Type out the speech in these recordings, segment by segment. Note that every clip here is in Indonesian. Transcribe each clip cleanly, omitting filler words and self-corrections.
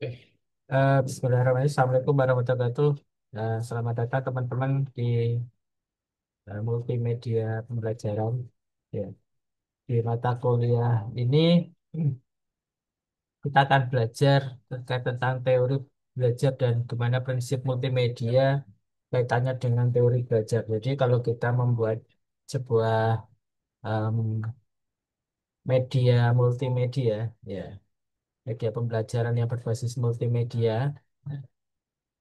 Oke. Bismillahirrahmanirrahim. Assalamualaikum warahmatullahi wabarakatuh. Selamat datang teman-teman di multimedia pembelajaran. Ya, di mata kuliah ini kita akan belajar terkait tentang teori belajar dan gimana prinsip multimedia kaitannya dengan teori belajar. Jadi kalau kita membuat sebuah em, media multimedia, ya, media pembelajaran yang berbasis multimedia.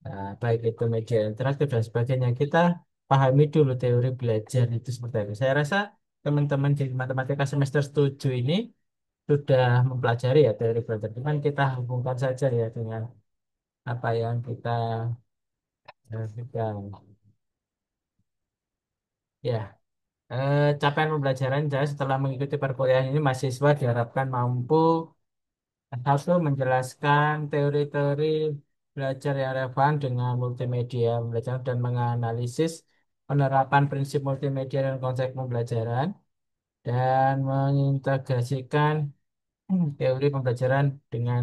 Nah, baik itu media interaktif dan sebagainya, kita pahami dulu teori belajar itu seperti apa. Saya rasa teman-teman di matematika semester 7 ini sudah mempelajari ya teori belajar. Cuman kita hubungkan saja ya dengan apa yang kita pegang. Ya, capaian pembelajaran saya setelah mengikuti perkuliahan ini mahasiswa diharapkan mampu satu, menjelaskan teori-teori belajar yang relevan dengan multimedia belajar dan menganalisis penerapan prinsip multimedia dan konsep pembelajaran dan mengintegrasikan teori pembelajaran dengan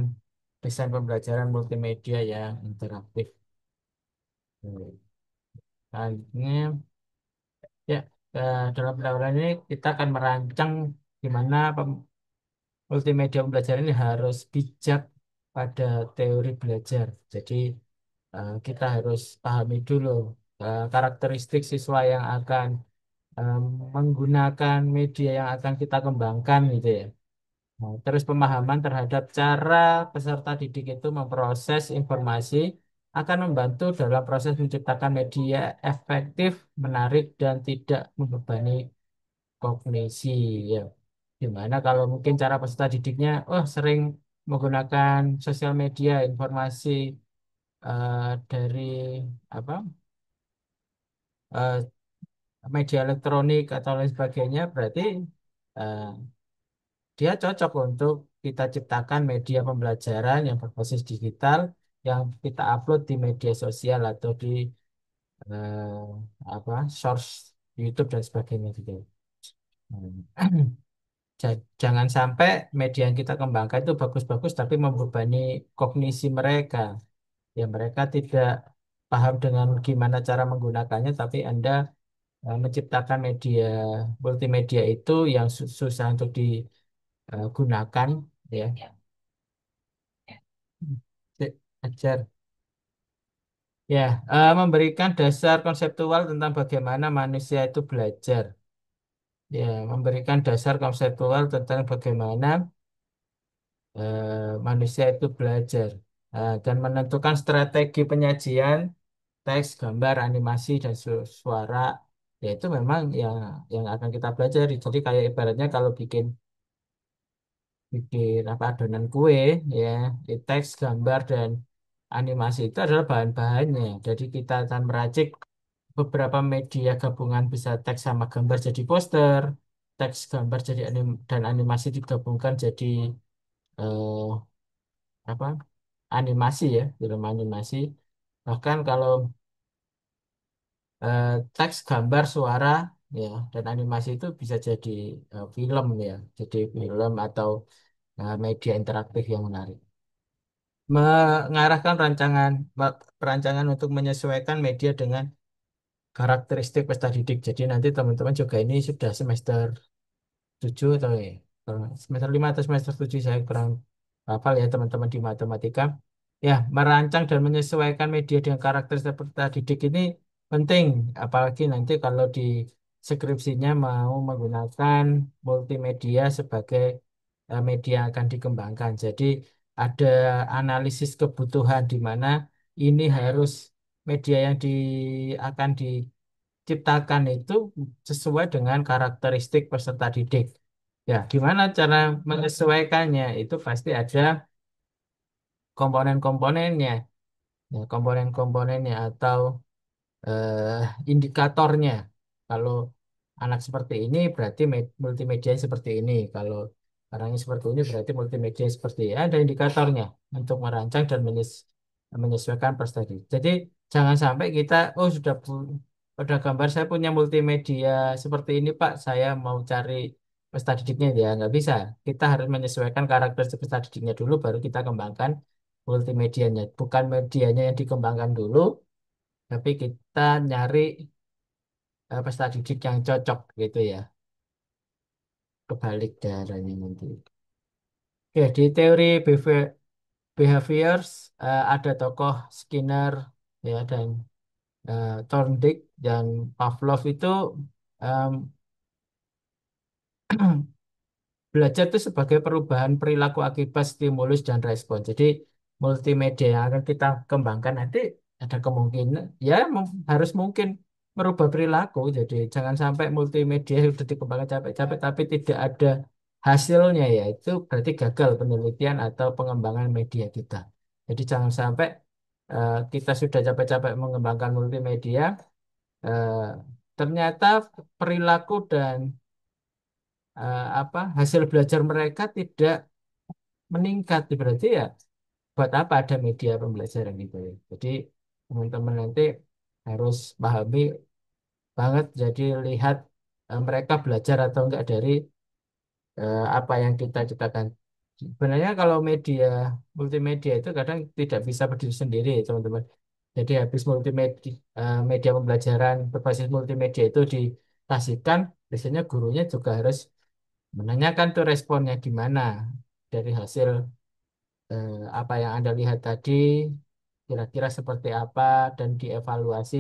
desain pembelajaran multimedia yang interaktif. Selanjutnya, ya, dalam pendahuluan ini kita akan merancang gimana multimedia pembelajaran ini harus bijak pada teori belajar. Jadi kita harus pahami dulu karakteristik siswa yang akan eh, menggunakan media yang akan kita kembangkan gitu ya. Nah, terus pemahaman terhadap cara peserta didik itu memproses informasi akan membantu dalam proses menciptakan media efektif, menarik, dan tidak membebani kognisi ya. Dimana kalau mungkin cara peserta didiknya, oh sering menggunakan sosial media, informasi dari apa eh, media elektronik atau lain sebagainya, berarti eh, dia cocok untuk kita ciptakan media pembelajaran yang berbasis digital yang kita upload di media sosial atau di eh, source YouTube dan sebagainya gitu. Jangan sampai media yang kita kembangkan itu bagus-bagus tapi membebani kognisi mereka. Ya mereka tidak paham dengan gimana cara menggunakannya, tapi Anda menciptakan media multimedia itu yang susah untuk digunakan, ya. Ajar. Ya, memberikan dasar konseptual tentang bagaimana manusia itu belajar. Ya, memberikan dasar konseptual tentang bagaimana manusia itu belajar. Dan menentukan strategi penyajian teks, gambar, animasi, dan suara. Ya, itu memang yang akan kita pelajari. Jadi kayak ibaratnya kalau bikin bikin apa adonan kue, ya, teks, gambar, dan animasi itu adalah bahan-bahannya. Jadi kita akan meracik beberapa media gabungan, bisa teks sama gambar jadi poster, teks, gambar jadi dan animasi digabungkan jadi eh, apa animasi ya, film animasi. Bahkan kalau teks, gambar, suara, ya, dan animasi itu bisa jadi film ya, jadi film atau media interaktif yang menarik. Mengarahkan perancangan untuk menyesuaikan media dengan karakteristik peserta didik. Jadi nanti teman-teman juga ini sudah semester 7 atau ya, semester 5 atau semester 7 saya kurang hafal ya teman-teman di matematika. Ya, merancang dan menyesuaikan media dengan karakteristik peserta didik ini penting, apalagi nanti kalau di skripsinya mau menggunakan multimedia sebagai media yang akan dikembangkan. Jadi ada analisis kebutuhan di mana ini harus media yang akan diciptakan itu sesuai dengan karakteristik peserta didik. Ya, gimana cara menyesuaikannya? Itu pasti ada komponen-komponennya, ya, komponen-komponennya atau eh, indikatornya. Kalau anak seperti ini berarti multimedia seperti ini. Kalau orangnya seperti ini berarti multimedia seperti ini. Ada indikatornya untuk merancang dan menyesuaikan prestasi. Jadi jangan sampai kita, oh sudah gambar saya punya multimedia seperti ini Pak, saya mau cari peserta didiknya ya nggak bisa. Kita harus menyesuaikan karakter peserta didiknya dulu, baru kita kembangkan multimedianya. Bukan medianya yang dikembangkan dulu, tapi kita nyari peserta didik yang cocok gitu ya. Kebalik caranya nanti. Oke, di teori behaviors ada tokoh Skinner ya dan Thorndike dan Pavlov itu em, belajar itu sebagai perubahan perilaku akibat stimulus dan respon. Jadi multimedia yang akan kita kembangkan nanti ada kemungkinan ya harus mungkin merubah perilaku. Jadi jangan sampai multimedia yang sudah dikembangkan capek-capek tapi tidak ada hasilnya ya itu berarti gagal penelitian atau pengembangan media kita. Jadi jangan sampai kita sudah capek-capek mengembangkan multimedia eh, ternyata perilaku dan hasil belajar mereka tidak meningkat berarti ya buat apa ada media pembelajaran gitu ya. Jadi teman-teman nanti harus pahami banget jadi lihat mereka belajar atau enggak dari apa yang kita ciptakan. Sebenarnya kalau media multimedia itu kadang tidak bisa berdiri sendiri teman-teman. Jadi habis multimedia media pembelajaran berbasis multimedia itu dikasihkan, biasanya gurunya juga harus menanyakan tuh responnya gimana dari hasil apa yang Anda lihat tadi, kira-kira seperti apa, dan dievaluasi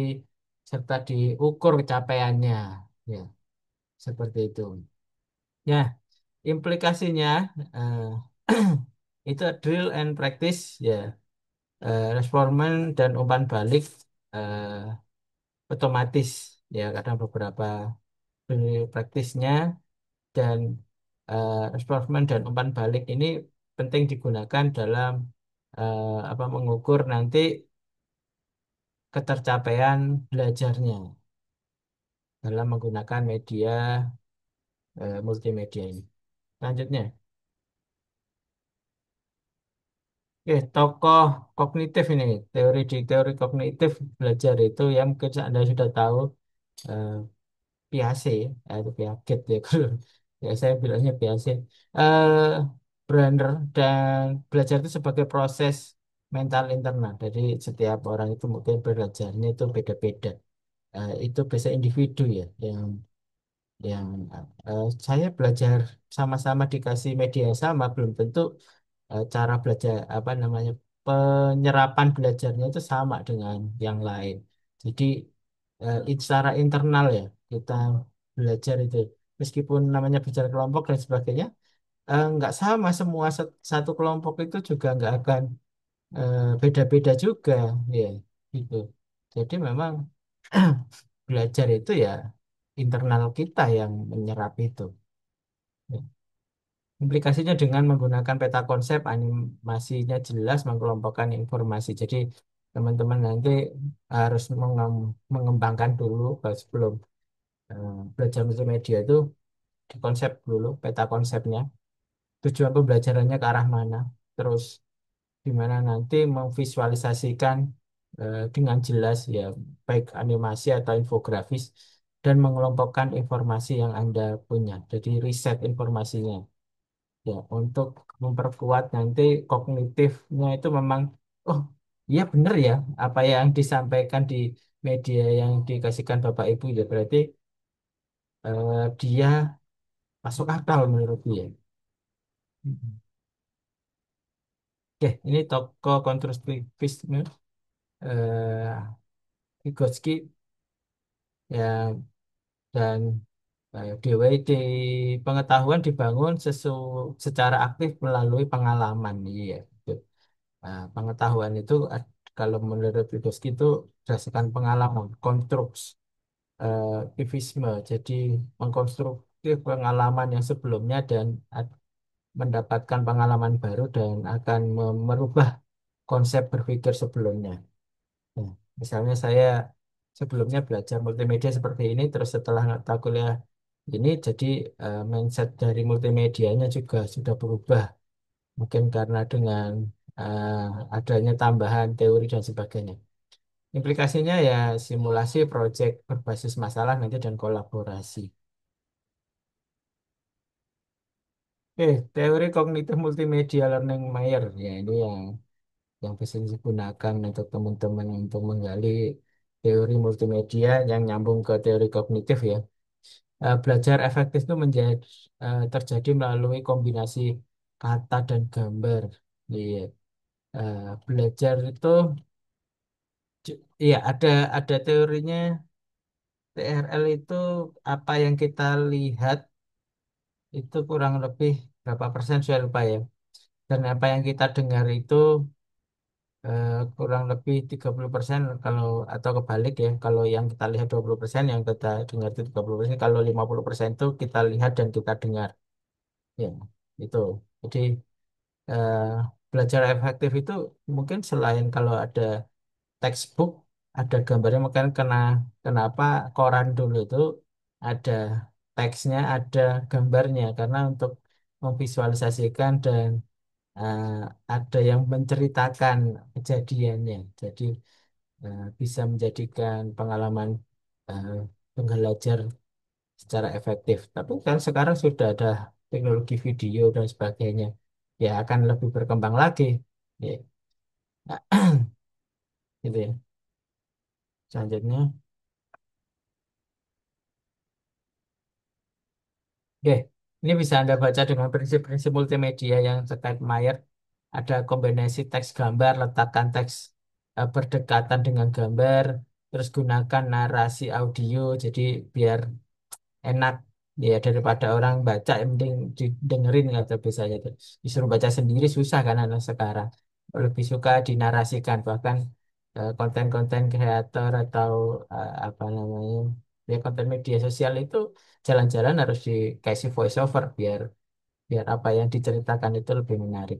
serta diukur capaiannya. Ya, seperti itu. Ya, implikasinya eh, itu drill and practice, ya, respondent dan umpan balik eh, otomatis. Ya, kadang beberapa drill praktisnya dan reinforcement dan umpan balik ini penting digunakan dalam mengukur nanti ketercapaian belajarnya dalam menggunakan media multimedia ini. Selanjutnya, tokoh kognitif ini, teori kognitif belajar itu yang mungkin Anda sudah tahu, eh, Piaget, itu Piaget ya, ya saya bilangnya Piaget. Eh Brenner dan belajar itu sebagai proses mental internal. Jadi setiap orang itu mungkin belajarnya itu beda-beda. Itu biasa individu ya, yang saya belajar sama-sama dikasih media yang sama belum tentu cara belajar apa namanya penyerapan belajarnya itu sama dengan yang lain. Jadi secara internal ya kita belajar itu meskipun namanya belajar kelompok dan sebagainya nggak sama semua satu kelompok itu juga nggak akan beda-beda juga ya gitu. Jadi memang belajar itu ya internal kita yang menyerap itu. Ya. Implikasinya dengan menggunakan peta konsep animasinya jelas mengkelompokkan informasi. Jadi teman-teman nanti harus mengembangkan dulu sebelum belajar multimedia itu dikonsep dulu peta konsepnya. Tujuan pembelajarannya ke arah mana. Terus di mana nanti memvisualisasikan dengan jelas ya baik animasi atau infografis dan mengelompokkan informasi yang Anda punya. Jadi riset informasinya. Ya, untuk memperkuat nanti kognitifnya itu memang, oh iya benar ya, apa yang disampaikan di media yang dikasihkan Bapak Ibu ya berarti dia masuk akal menurut dia. Mhm. Oke, ini tokoh konstruktivisme eh Vygotsky ya dan DWD pengetahuan dibangun secara aktif melalui pengalaman. Iya, gitu. Nah, pengetahuan itu kalau menurut Vygotsky itu berdasarkan pengalaman, konstruktivisme. Jadi mengkonstruktif pengalaman yang sebelumnya dan mendapatkan pengalaman baru dan akan merubah konsep berpikir sebelumnya. Nah, misalnya saya sebelumnya belajar multimedia seperti ini, terus setelah tahu kuliah ini, jadi mindset dari multimedianya juga sudah berubah. Mungkin karena dengan adanya tambahan teori dan sebagainya. Implikasinya ya simulasi proyek berbasis masalah nanti dan kolaborasi. Teori kognitif multimedia learning Mayer ya ini yang yang bisa digunakan untuk teman-teman untuk menggali teori multimedia yang nyambung ke teori kognitif ya. Belajar efektif itu terjadi melalui kombinasi kata dan gambar. Iya. Belajar itu iya ada teorinya. TRL itu apa yang kita lihat itu kurang lebih berapa persen saya lupa ya. Dan apa yang kita dengar itu kurang lebih 30% kalau atau kebalik ya. Kalau yang kita lihat 20%, yang kita dengar itu 30%. Kalau 50% itu kita lihat dan kita dengar. Ya, itu. Jadi eh, belajar efektif itu mungkin selain kalau ada textbook, ada gambarnya, makanya kenapa koran dulu itu ada teksnya, ada gambarnya, karena untuk memvisualisasikan dan eh, ada yang menceritakan kejadiannya. Jadi bisa menjadikan pengalaman eh, pembelajar secara efektif. Tapi kan sekarang sudah ada teknologi video dan sebagainya, ya akan lebih berkembang lagi. Ya, gitu ya. Selanjutnya. Oke, ini bisa Anda baca dengan prinsip-prinsip multimedia yang terkait Mayer. Ada kombinasi teks gambar, letakkan teks berdekatan dengan gambar, terus gunakan narasi audio, jadi biar enak ya daripada orang baca yang mending didengerin kata biasanya tuh. Disuruh baca sendiri susah kan anak sekarang. Lebih suka dinarasikan bahkan konten-konten kreator atau apa namanya ya konten media sosial itu jalan-jalan harus dikasih voice over biar biar apa yang diceritakan itu lebih menarik.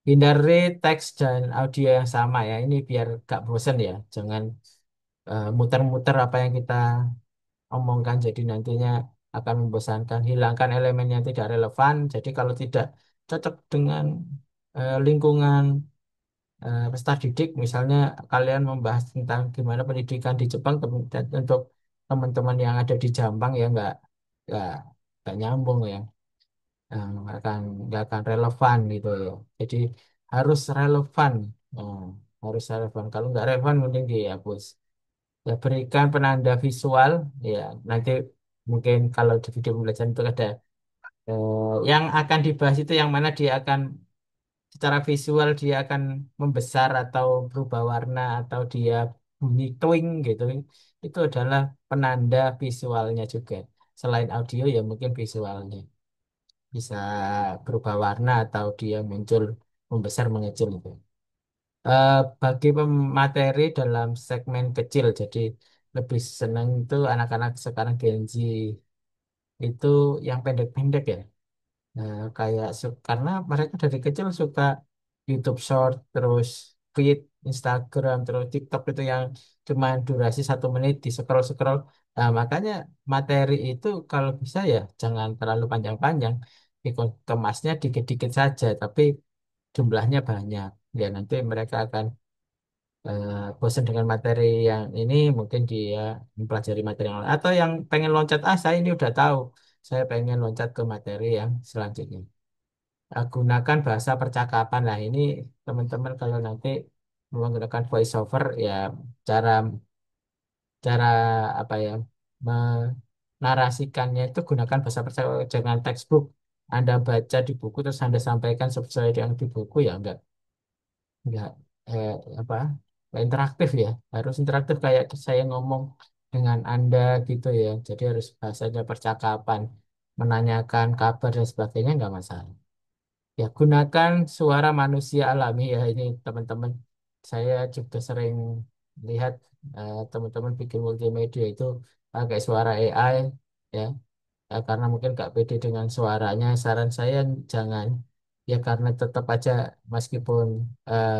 Hindari teks dan audio yang sama ya. Ini biar gak bosen ya. Jangan muter-muter apa yang kita omongkan jadi nantinya akan membosankan. Hilangkan elemen yang tidak relevan. Jadi kalau tidak cocok dengan lingkungan peserta didik, misalnya kalian membahas tentang gimana pendidikan di Jepang, dan untuk teman-teman yang ada di Jampang ya nggak nggak nyambung ya. Nggak akan relevan gitu ya. Jadi harus relevan. Nah, harus relevan. Kalau nggak relevan mending dihapus. Ya, berikan penanda visual ya nanti mungkin kalau di video pembelajaran itu ada yang akan dibahas itu yang mana dia akan secara visual dia akan membesar atau berubah warna atau dia bunyi twing gitu itu adalah penanda visualnya juga selain audio ya mungkin visualnya bisa berubah warna atau dia muncul membesar mengecil itu. Bagi pemateri dalam segmen kecil, jadi lebih senang itu anak-anak sekarang Gen Z itu yang pendek-pendek ya. Nah, kayak karena mereka dari kecil suka YouTube Short, terus feed Instagram, terus TikTok itu yang cuma durasi 1 menit di scroll-scroll. Nah, makanya materi itu kalau bisa ya jangan terlalu panjang-panjang, kemasnya dikit-dikit saja, tapi jumlahnya banyak. Ya nanti mereka akan bosan dengan materi yang ini mungkin dia mempelajari materi yang lain atau yang pengen loncat saya ini udah tahu saya pengen loncat ke materi yang selanjutnya. Gunakan bahasa percakapan lah ini teman-teman kalau nanti menggunakan voice over ya cara cara apa ya menarasikannya itu gunakan bahasa percakapan jangan textbook. Anda baca di buku terus Anda sampaikan sesuai yang di buku ya enggak eh, apa interaktif ya harus interaktif kayak saya ngomong dengan Anda gitu ya jadi harus bahasanya percakapan menanyakan kabar dan sebagainya nggak masalah ya gunakan suara manusia alami ya ini teman-teman saya juga sering lihat teman-teman bikin multimedia itu pakai suara AI ya. Karena mungkin nggak pede dengan suaranya saran saya jangan ya karena tetap aja meskipun eh,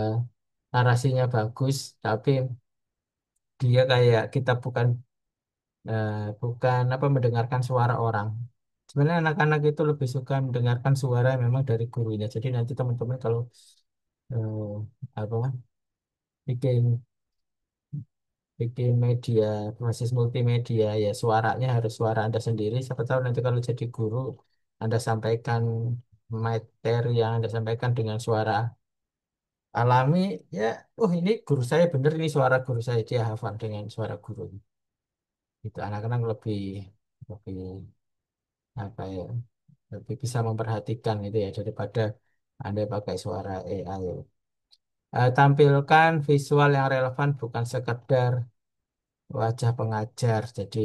narasinya bagus, tapi dia kayak kita eh, bukan apa mendengarkan suara orang. Sebenarnya anak-anak itu lebih suka mendengarkan suara yang memang dari gurunya. Jadi nanti teman-teman kalau eh, apa bikin bikin media berbasis multimedia ya suaranya harus suara Anda sendiri. Siapa tahu nanti kalau jadi guru Anda sampaikan materi yang Anda sampaikan dengan suara alami ya. Oh, ini guru saya bener, ini suara guru saya, dia hafal dengan suara guru. Itu anak-anak lebih lebih apa ya, lebih bisa memperhatikan itu ya daripada Anda pakai suara AI. Tampilkan visual yang relevan, bukan sekedar wajah pengajar. Jadi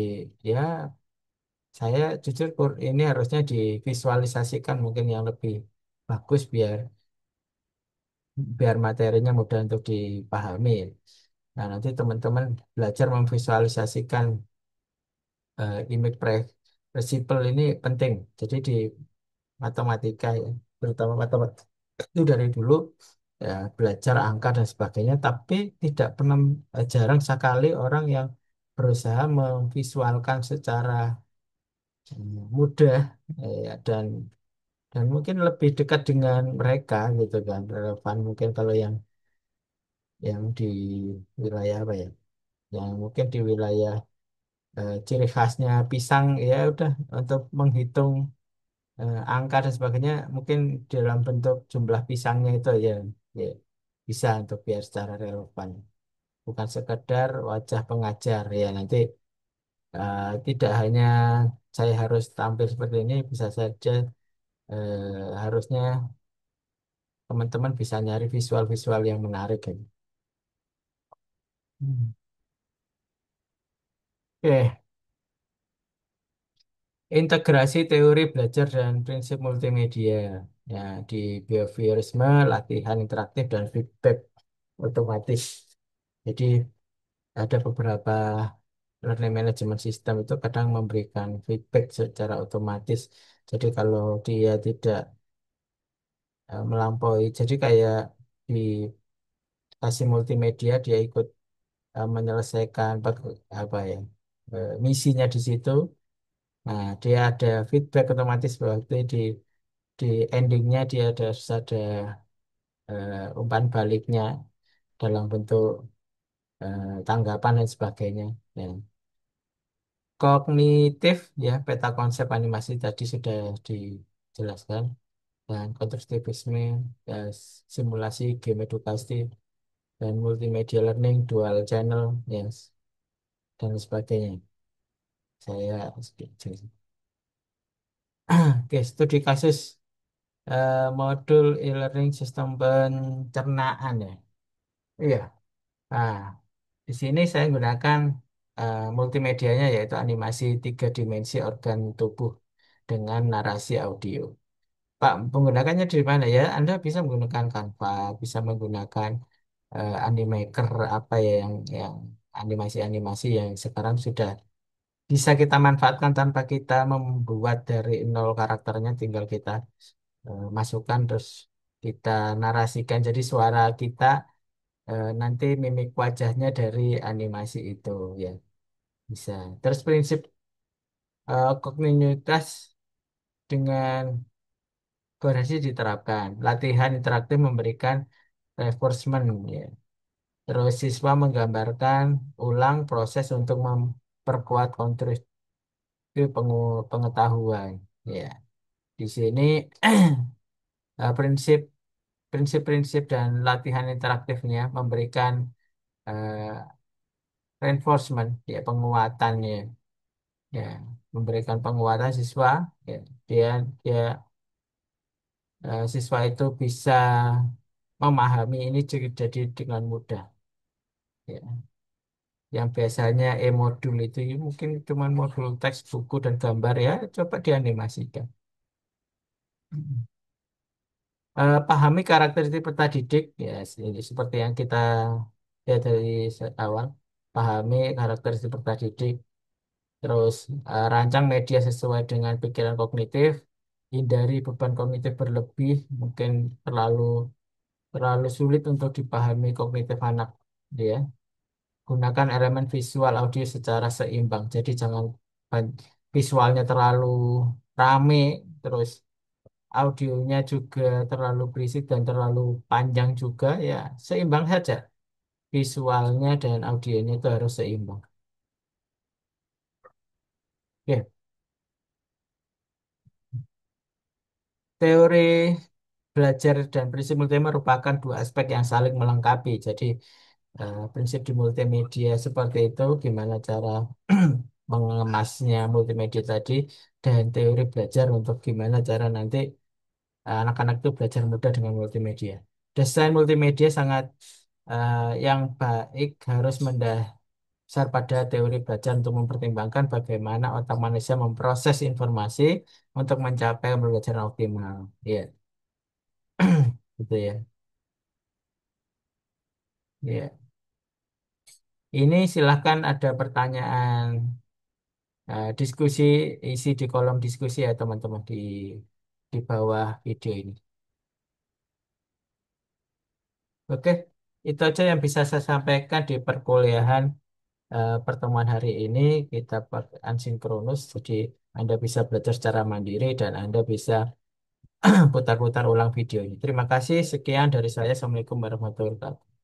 ya, saya jujur ini harusnya divisualisasikan mungkin yang lebih bagus, biar biar materinya mudah untuk dipahami. Nah, nanti teman-teman belajar memvisualisasikan image principle ini penting. Jadi di matematika ya, terutama matematika itu dari dulu ya belajar angka dan sebagainya, tapi tidak pernah, jarang sekali orang yang berusaha memvisualkan secara mudah, dan mungkin lebih dekat dengan mereka gitu kan, relevan mungkin kalau yang di wilayah apa ya, yang mungkin di wilayah ciri khasnya pisang ya udah, untuk menghitung angka dan sebagainya mungkin dalam bentuk jumlah pisangnya itu ya, ya bisa untuk biar secara relevan, bukan sekedar wajah pengajar ya. Nanti tidak hanya saya harus tampil seperti ini, bisa saja harusnya teman-teman bisa nyari visual-visual yang menarik ya. Hmm. Oke, integrasi teori belajar dan prinsip multimedia. Ya, di behaviorisme, latihan interaktif dan feedback otomatis. Jadi ada beberapa learning management system itu kadang memberikan feedback secara otomatis. Jadi kalau dia tidak melampaui, jadi kayak dikasih multimedia, dia ikut menyelesaikan apa ya, misinya di situ. Nah, dia ada feedback otomatis bahwa itu di endingnya dia ada umpan baliknya dalam bentuk tanggapan dan sebagainya. Ya. Kognitif ya, peta konsep animasi tadi sudah dijelaskan, dan konstruktivisme ya, simulasi game edukasi dan multimedia learning dual channel yes, dan sebagainya. Saya sedikit. Oke, studi kasus modul e-learning sistem pencernaan ya. Iya. Nah, di sini saya gunakan multimedianya yaitu animasi tiga dimensi organ tubuh dengan narasi audio. Pak, menggunakannya di mana ya? Anda bisa menggunakan Canva, bisa menggunakan Animaker, apa ya, yang animasi-animasi yang sekarang sudah bisa kita manfaatkan tanpa kita membuat dari nol karakternya, tinggal kita masukkan terus kita narasikan. Jadi suara kita nanti mimik wajahnya dari animasi itu ya, bisa. Terus prinsip kognitivitas dengan koreksi diterapkan. Latihan interaktif memberikan reinforcement ya. Terus siswa menggambarkan ulang proses untuk memperkuat konstruksi pengetahuan. Ya, di sini prinsip prinsip-prinsip dan latihan interaktifnya memberikan eh, reinforcement ya, penguatannya ya, memberikan penguatan siswa ya, dia dia siswa itu bisa memahami ini jadi dengan mudah ya. Yang biasanya e-modul itu ya mungkin cuma modul teks, buku, dan gambar ya, coba dianimasikan. Pahami karakteristik peta didik ya, ini seperti yang kita lihat dari awal. Pahami karakteristik peta didik, terus rancang media sesuai dengan pikiran kognitif, hindari beban kognitif berlebih, mungkin terlalu terlalu sulit untuk dipahami kognitif anak ya. Gunakan elemen visual audio secara seimbang. Jadi jangan visualnya terlalu rame, terus audionya juga terlalu berisik dan terlalu panjang juga ya. Seimbang saja. Visualnya dan audionya itu harus seimbang. Oke, teori belajar dan prinsip multimedia merupakan dua aspek yang saling melengkapi. Jadi prinsip di multimedia seperti itu, gimana cara mengemasnya multimedia tadi, dan teori belajar untuk gimana cara nanti anak-anak itu belajar mudah dengan multimedia. Desain multimedia sangat yang baik harus mendasar pada teori belajar untuk mempertimbangkan bagaimana otak manusia memproses informasi untuk mencapai pembelajaran optimal. Iya, gitu ya. Iya. Ini silahkan ada pertanyaan, diskusi, isi di kolom diskusi ya teman-teman di bawah video ini. Oke, itu aja yang bisa saya sampaikan di perkuliahan pertemuan hari ini. Kita pakai asinkronus, jadi Anda bisa belajar secara mandiri dan Anda bisa putar-putar ulang video ini. Terima kasih, sekian dari saya. Assalamualaikum warahmatullahi wabarakatuh.